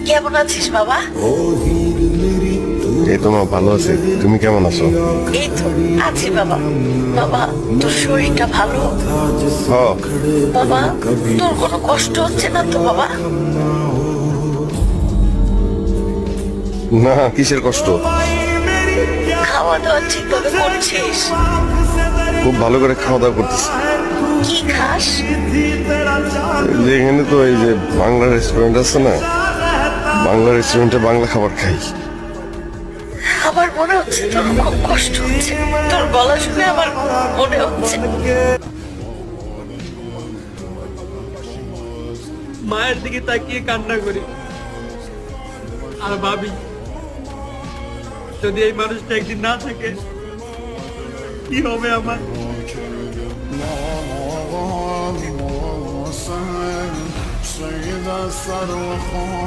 কেমন আছিস বাবা? এই তো মা, ভালো আছি। তুমি কেমন আছো? এই তো আছি বাবা। বাবা, তোর শরীরটা ভালো? বাবা, তোর কোনো কষ্ট হচ্ছে না তো বাবা? না, কিসের কষ্ট? খাওয়া দাওয়া ঠিকভাবে করছিস? খুব ভালো করে খাওয়া দাওয়া করতেছি। কি খাস? যে এখানে তো এই যে বাংলা রেস্টুরেন্ট আছে না, বাংলা রেস্টুরেন্টে বাংলা খাবার খাই। আমার মনে হচ্ছে তোর খুব কষ্ট হচ্ছে। তোর গলা শুনে আমার মনে হচ্ছে। মায়ের দিকে তাকিয়ে কান্না করি আর ভাবি, যদি এই মানুষটা একদিন না থাকে কি হবে আমার। سيد الثروة